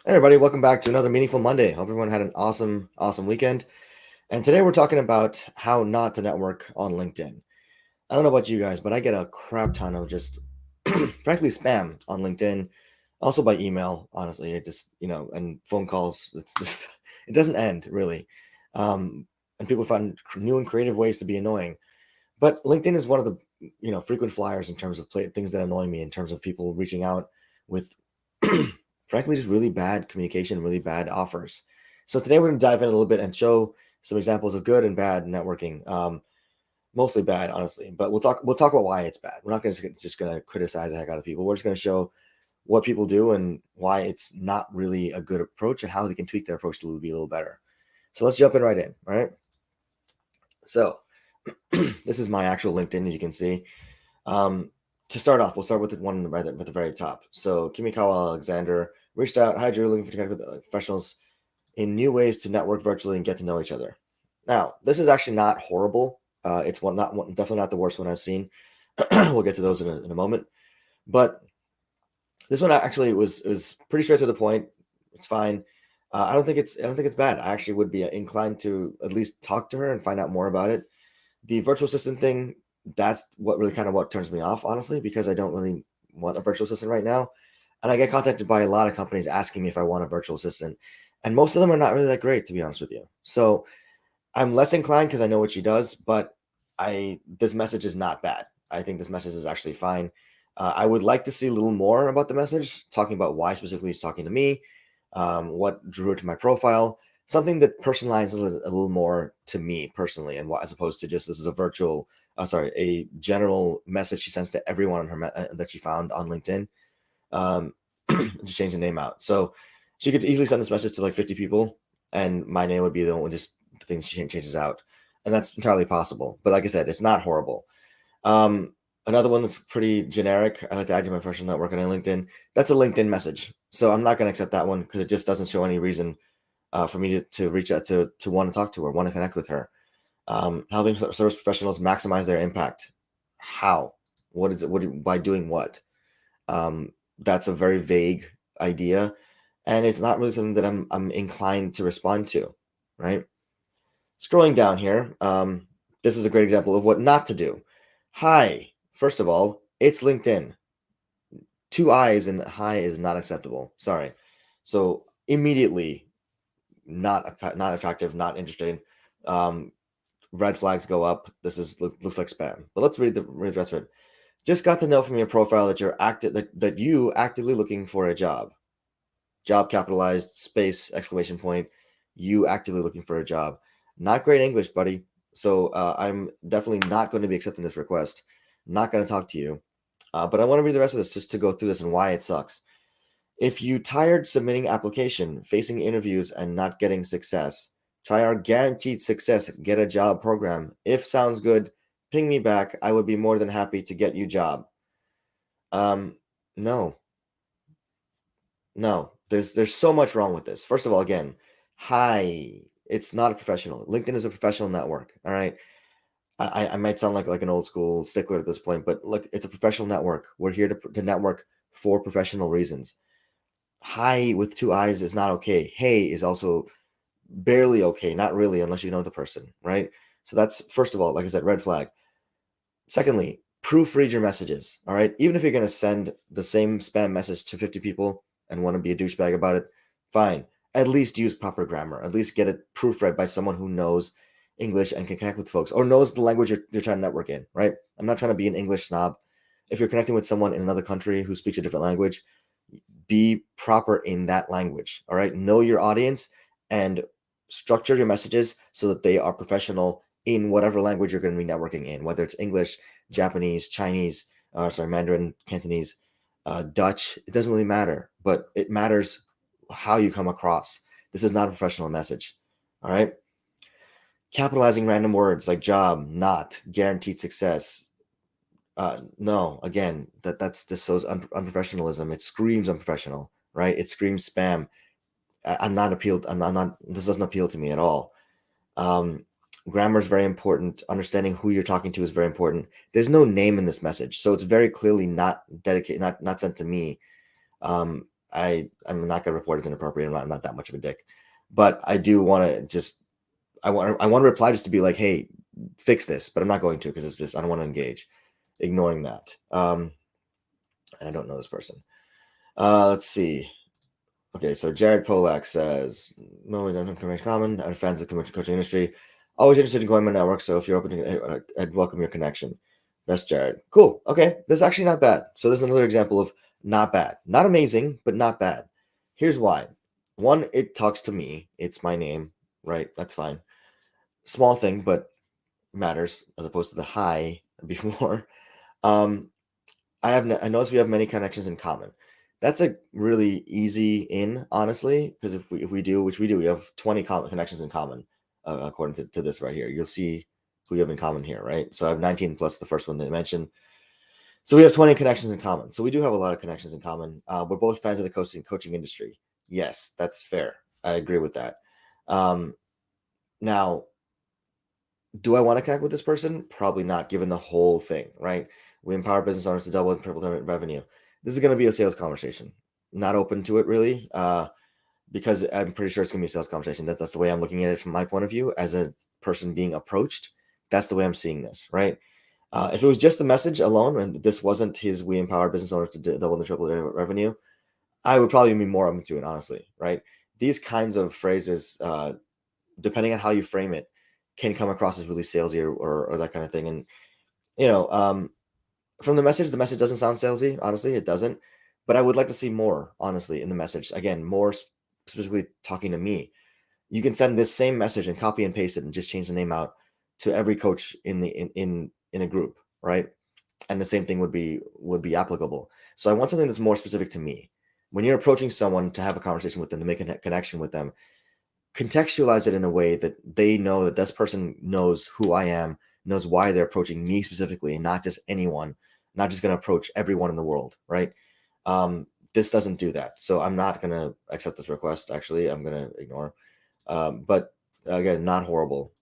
Hey everybody, welcome back to another Meaningful Monday. Hope everyone had an awesome weekend. And today we're talking about how not to network on LinkedIn. I don't know about you guys, but I get a crap ton of just frankly spam on LinkedIn, also by email, honestly. It just, and phone calls. It's just it doesn't end really. Um, and people find new and creative ways to be annoying. But LinkedIn is one of the, frequent flyers in terms of things that annoy me in terms of people reaching out with frankly, just really bad communication, really bad offers. So today we're going to dive in a little bit and show some examples of good and bad networking. Mostly bad, honestly, but we'll talk about why it's bad. We're not just going to criticize the heck out of people. We're just going to show what people do and why it's not really a good approach and how they can tweak their approach to be a little better. So let's jump in right in. All right. So this is my actual LinkedIn, as you can see. Um, to start off, we'll start with the one right at the very top. So Kimikawa Alexander reached out. Hi, Drew, looking for connect with professionals in new ways to network virtually and get to know each other. Now, this is actually not horrible. It's definitely not the worst one I've seen. We'll get to those in a moment. But this one actually was pretty straight to the point. It's fine. I don't think it's bad. I actually would be inclined to at least talk to her and find out more about it. The virtual assistant thing, that's what really kind of what turns me off, honestly, because I don't really want a virtual assistant right now. And I get contacted by a lot of companies asking me if I want a virtual assistant. And most of them are not really that great, to be honest with you. So I'm less inclined because I know what she does, but this message is not bad. I think this message is actually fine. I would like to see a little more about the message, talking about why specifically he's talking to me, what drew her to my profile, something that personalizes it a little more to me personally, and as opposed to just this is a a general message she sends to everyone on that she found on LinkedIn. Um, just change the name out. So she could easily send this message to like 50 people, and my name would be the one just the thing she changes out, and that's entirely possible. But like I said, it's not horrible. Um, Another one that's pretty generic. I like to add to my professional network on LinkedIn. That's a LinkedIn message, so I'm not going to accept that one because it just doesn't show any reason for me to reach out to want to talk to her, want to connect with her. Helping service professionals maximize their impact. How? What is it? By doing what? That's a very vague idea, and it's not really something that I'm inclined to respond to, right? Scrolling down here, this is a great example of what not to do. Hi, first of all, it's LinkedIn. Two eyes and hi is not acceptable. Sorry. So immediately, not attractive, not interesting. Um, Red flags go up. Looks like spam. But let's read the rest of it. Just got to know from your profile that that you actively looking for a job. Job capitalized, space, exclamation point. You actively looking for a job. Not great English, buddy. So I'm definitely not going to be accepting this request. Not going to talk to you. But I want to read the rest of this just to go through this and why it sucks. If you tired submitting application, facing interviews, and not getting success, try our guaranteed success get a job program. If sounds good, ping me back. I would be more than happy to get you job. Um, no, no. There's so much wrong with this. First of all, again, hi. It's not a professional. LinkedIn is a professional network. All right. I might sound like an old school stickler at this point, but look, it's a professional network. We're here to network for professional reasons. Hi with two eyes is not okay. Hey is also barely okay, not really, unless you know the person, right? So that's first of all, like I said, red flag. Secondly, proofread your messages. All right. Even if you're going to send the same spam message to 50 people and want to be a douchebag about it, fine. At least use proper grammar. At least get it proofread by someone who knows English and can connect with folks or knows the language you're trying to network in, right? I'm not trying to be an English snob. If you're connecting with someone in another country who speaks a different language, be proper in that language. All right. Know your audience and structure your messages so that they are professional in whatever language you're going to be networking in, whether it's English, Japanese, Chinese, Mandarin, Cantonese, Dutch. It doesn't really matter, but it matters how you come across. This is not a professional message. All right. Capitalizing random words like job, not, guaranteed success. No, again, that's just shows unprofessionalism. It screams unprofessional, right? It screams spam. I'm not appealed. I'm not. This doesn't appeal to me at all. Um, Grammar is very important. Understanding who you're talking to is very important. There's no name in this message, so it's very clearly not dedicated, not sent to me. I'm not going to report as inappropriate. I'm not that much of a dick, but I do want to just I want to reply just to be like, hey, fix this, but I'm not going to because it's just I don't want to engage. Ignoring that. And I don't know this person. Let's see. Okay, so Jared Polak says, no, we don't have information common. I'm fans of the coaching industry. Always interested in growing my network, so if you're open to I'd welcome your connection. Best Jared. Cool. Okay, this is actually not bad. So this is another example of not bad. Not amazing, but not bad. Here's why. One, it talks to me. It's my name, right? That's fine. Small thing, but matters as opposed to the hi before. I noticed we have many connections in common. That's a really easy in, honestly, because if we do, which we do, we have 20 connections in common, according to this right here. You'll see who you have in common here, right? So I have 19 plus the first one they mentioned. So we have 20 connections in common. So we do have a lot of connections in common. We're both fans of the coaching industry. Yes, that's fair. I agree with that. Now, do I want to connect with this person? Probably not, given the whole thing, right? We empower business owners to double and triple their revenue. This is going to be a sales conversation. Not open to it really, because I'm pretty sure it's going to be a sales conversation. That's the way I'm looking at it from my point of view as a person being approached. That's the way I'm seeing this, right? If it was just the message alone, and this wasn't his "we empower business owners to double and triple their revenue," I would probably be more open to it, honestly, right? These kinds of phrases, depending on how you frame it, can come across as really salesy or that kind of thing. And you know, from the message doesn't sound salesy. Honestly, it doesn't. But I would like to see more, honestly, in the message. Again, more specifically talking to me. You can send this same message and copy and paste it and just change the name out to every coach in a group, right? And the same thing would be applicable. So I want something that's more specific to me. When you're approaching someone to have a conversation with them, to make a connection with them, contextualize it in a way that they know that this person knows who I am, knows why they're approaching me specifically, and not just anyone, not just going to approach everyone in the world, right? This doesn't do that. So I'm not going to accept this request. Actually, I'm going to ignore. But again, not horrible.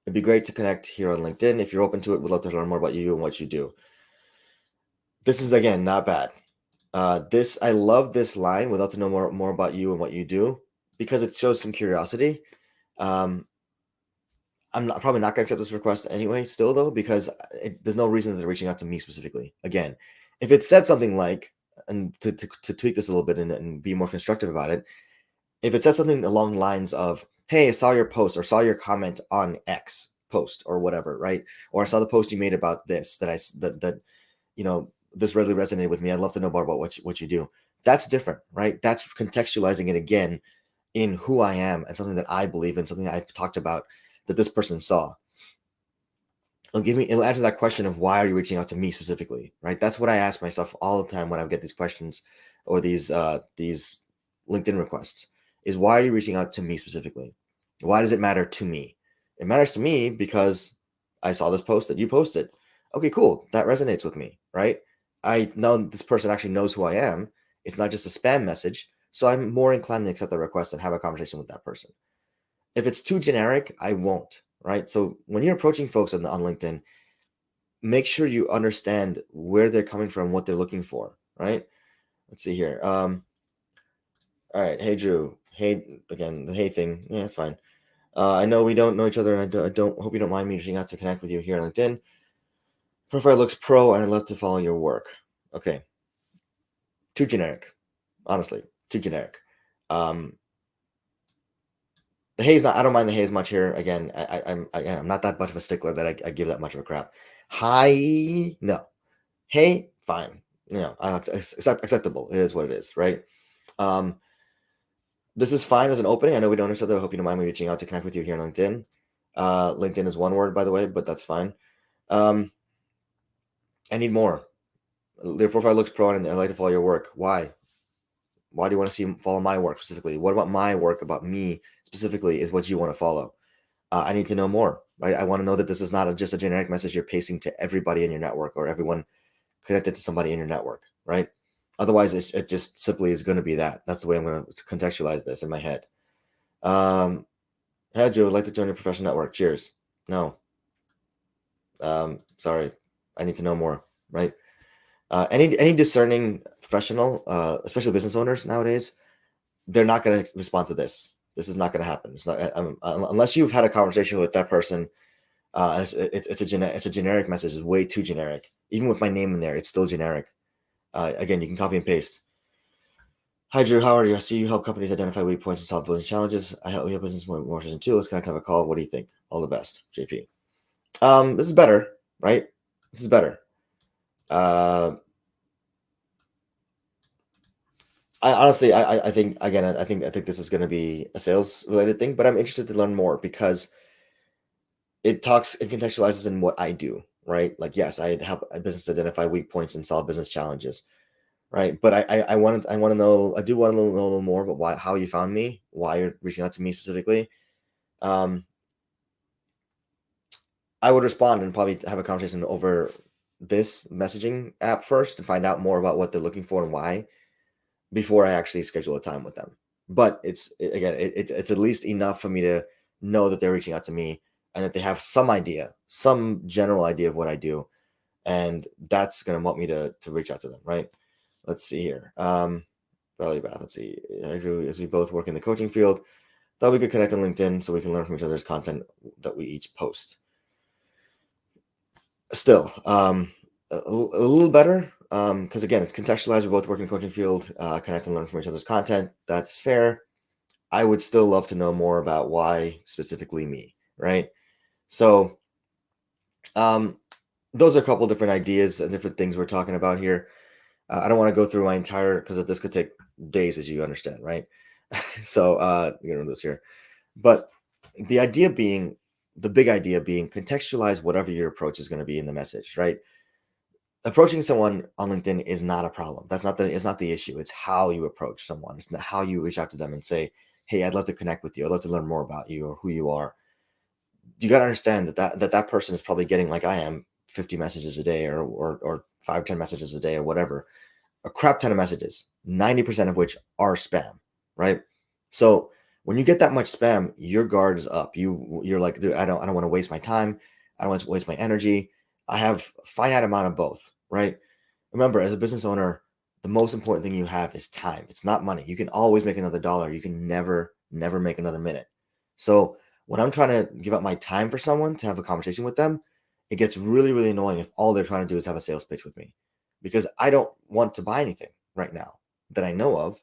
It'd be great to connect here on LinkedIn. If you're open to it, we'd love to learn more about you and what you do. This is, again, not bad. I love this line. We'd love to know more about you and what you do, because it shows some curiosity. I'm probably not going to accept this request anyway, still though, because there's no reason that they're reaching out to me specifically. Again, if it said something like, and to tweak this a little bit and be more constructive about it, if it says something along the lines of, hey, I saw your post or saw your comment on X post or whatever, right? Or I saw the post you made about this that this really resonated with me. I'd love to know more about what you do. That's different, right? That's contextualizing it again in who I am and something that I believe in, something that I've talked about that this person saw. It'll answer that question of why are you reaching out to me specifically, right? That's what I ask myself all the time when I get these questions or these LinkedIn requests, is why are you reaching out to me specifically? Why does it matter to me? It matters to me because I saw this post that you posted. Okay, cool. That resonates with me, right? I know this person actually knows who I am. It's not just a spam message. So I'm more inclined to accept the request and have a conversation with that person. If it's too generic, I won't, right? So when you're approaching folks on LinkedIn, make sure you understand where they're coming from, what they're looking for, right? Let's see here. All right. Hey, Drew. Hey, again, the hey thing. Yeah, it's fine. I know we don't know each other, and I don't hope you don't mind me reaching out to connect with you here on LinkedIn. Profile looks pro, and I'd love to follow your work. Okay. Too generic. Honestly, too generic. The hay's not. I don't mind the haze much here. Again, I'm not that much of a stickler that I give that much of a crap. High, no. Hey, fine. Acceptable. It is what it is, right? This is fine as an opening. I know we don't know each other. I hope you don't mind me reaching out to connect with you here on LinkedIn. LinkedIn is one word, by the way, but that's fine. I need more. Your profile looks pro, and I'd like to follow your work. Why? Why do you want to follow my work specifically? What about my work, about me specifically, is what you want to follow? I need to know more, right? I want to know that this is not just a generic message you're pasting to everybody in your network or everyone connected to somebody in your network, right? Otherwise, it just simply is going to be that. That's the way I'm going to contextualize this in my head. Hey, Joe, would like to join your professional network. Cheers. No. Sorry. I need to know more, right? Any discerning professional, especially business owners nowadays, they're not going to respond to this. This is not going to happen. It's not unless you've had a conversation with that person. And it's a generic message. It's way too generic. Even with my name in there, it's still generic. Again, you can copy and paste. Hi, Drew. How are you? I see you help companies identify weak points and solve business challenges. I help business more efficient too. Let's connect, have a call. What do you think? All the best, JP. This is better, right? This is better. I honestly, I think again, I think this is going to be a sales related thing, but I'm interested to learn more because it contextualizes in what I do, right? Like, yes, I help a business identify weak points and solve business challenges, right? But I want to know, I do want to know a little more about how you found me, why you're reaching out to me specifically. I would respond and probably have a conversation over this messaging app first and find out more about what they're looking for and why before I actually schedule a time with them. But it's at least enough for me to know that they're reaching out to me and that they have some idea, some general idea of what I do, and that's going to want me to reach out to them, right? Let's see here. Value Bath. Let's see. Andrew, as we both work in the coaching field, thought we could connect on LinkedIn so we can learn from each other's content that we each post. Still, a little better because again, it's contextualized. We both work in the coaching field, connect and learn from each other's content. That's fair. I would still love to know more about why specifically me, right? So, those are a couple different ideas and different things we're talking about here. I don't want to go through my entire because this could take days, as you understand, right? So, you're gonna do this here, but the big idea being contextualize whatever your approach is going to be in the message, right? Approaching someone on LinkedIn is not a problem. It's not the issue. It's how you approach someone. It's not how you reach out to them and say, "Hey, I'd love to connect with you. I'd love to learn more about you or who you are." You got to understand that person is probably getting, like I am, 50 messages a day or 5-10 messages a day or whatever, a crap ton of messages, 90% of which are spam, right? So when you get that much spam, your guard is up. You're like, dude, I don't want to waste my time. I don't want to waste my energy. I have a finite amount of both, right? Remember, as a business owner, the most important thing you have is time. It's not money. You can always make another dollar. You can never make another minute. So when I'm trying to give up my time for someone to have a conversation with them, it gets really, really annoying if all they're trying to do is have a sales pitch with me, because I don't want to buy anything right now that I know of,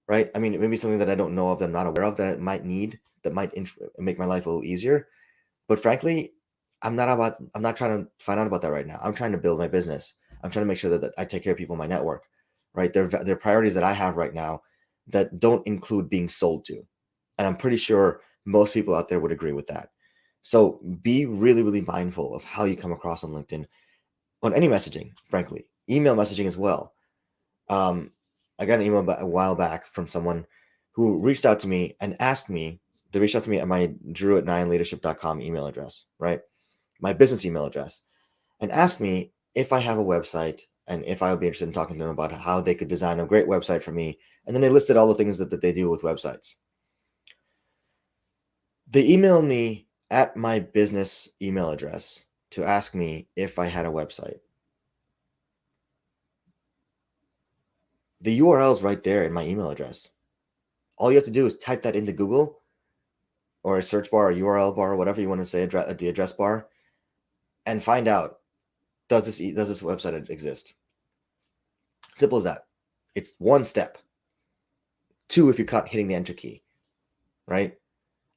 right? I mean, it may be something that I don't know of, that I'm not aware of, that I might need, that might make my life a little easier. But frankly, I'm not trying to find out about that right now. I'm trying to build my business. I'm trying to make sure that I take care of people in my network, right? They're priorities that I have right now that don't include being sold to. And I'm pretty sure most people out there would agree with that. So be really, really mindful of how you come across on LinkedIn, on any messaging, frankly, email messaging as well. I got an email a while back from someone who reached out to me and asked me, they reached out to me at my drew@9leadership.com email address, right? My business email address, and asked me if I have a website and if I would be interested in talking to them about how they could design a great website for me. And then they listed all the things that they do with websites. They emailed me at my business email address to ask me if I had a website. The URL is right there in my email address. All you have to do is type that into Google or a search bar or URL bar, or whatever you want to say, the address bar, and find out, does this website exist? Simple as that. It's one step. Two, if you're caught hitting the enter key, right?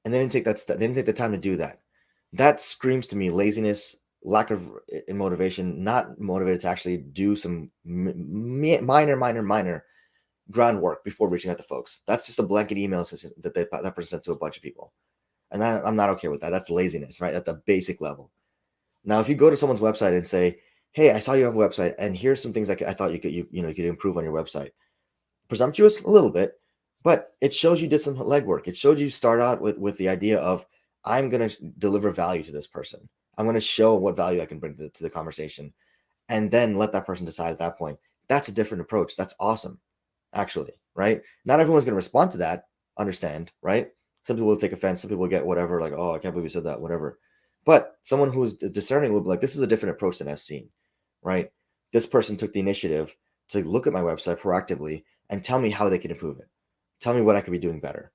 And they didn't take that step. They didn't take the time to do that. That screams to me laziness, lack of motivation, not motivated to actually do some minor groundwork before reaching out to folks. That's just a blanket email that person sent to a bunch of people. And I'm not okay with that. That's laziness, right? At the basic level. Now, if you go to someone's website and say, "Hey, I saw you have a website, and here's some things I thought you could improve on your website." Presumptuous a little bit, but it shows you did some legwork. It showed you start out with the idea of, I'm going to deliver value to this person. I'm going to show what value I can bring to the conversation, and then let that person decide at that point. That's a different approach. That's awesome, actually, right? Not everyone's going to respond to that, understand, right? Some people will take offense. Some people will get whatever, like, "Oh, I can't believe you said that," whatever. But someone who's discerning will be like, "This is a different approach than I've seen," right? this person took the initiative to look at my website proactively and tell me how they can improve it. Tell me what I could be doing better,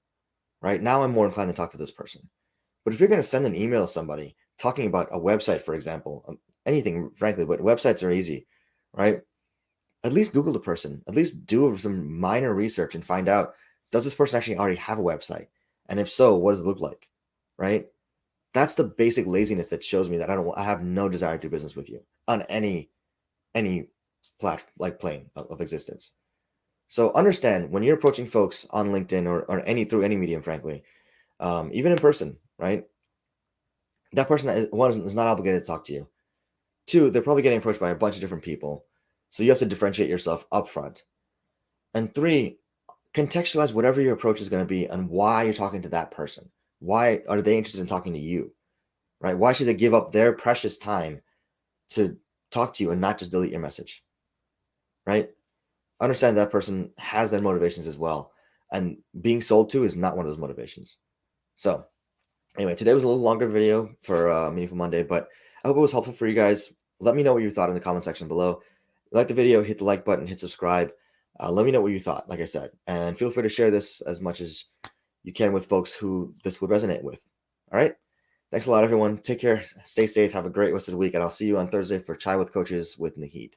right? Now I'm more inclined to talk to this person. But if you're going to send an email to somebody talking about a website, for example, anything, frankly, but websites are easy, right? At least Google the person, at least do some minor research and find out, does this person actually already have a website? And if so, what does it look like, right? That's the basic laziness that shows me that I have no desire to do business with you on any plane of existence. So understand when you're approaching folks on LinkedIn or through any medium, frankly, even in person, right? That person is not obligated to talk to you. Two, they're probably getting approached by a bunch of different people. So you have to differentiate yourself up front. And three, contextualize whatever your approach is going to be and why you're talking to that person. Why are they interested in talking to you, right? Why should they give up their precious time to talk to you and not just delete your message, right? Understand that person has their motivations as well. And being sold to is not one of those motivations. So anyway, today was a little longer video for Meaningful Monday, but I hope it was helpful for you guys. Let me know what you thought in the comment section below. If you like the video, hit the like button, hit subscribe. Let me know what you thought, like I said. And feel free to share this as much as you can with folks who this would resonate with. All right? Thanks a lot, everyone. Take care. Stay safe. Have a great rest of the week. And I'll see you on Thursday for Chai with Coaches with Naheed.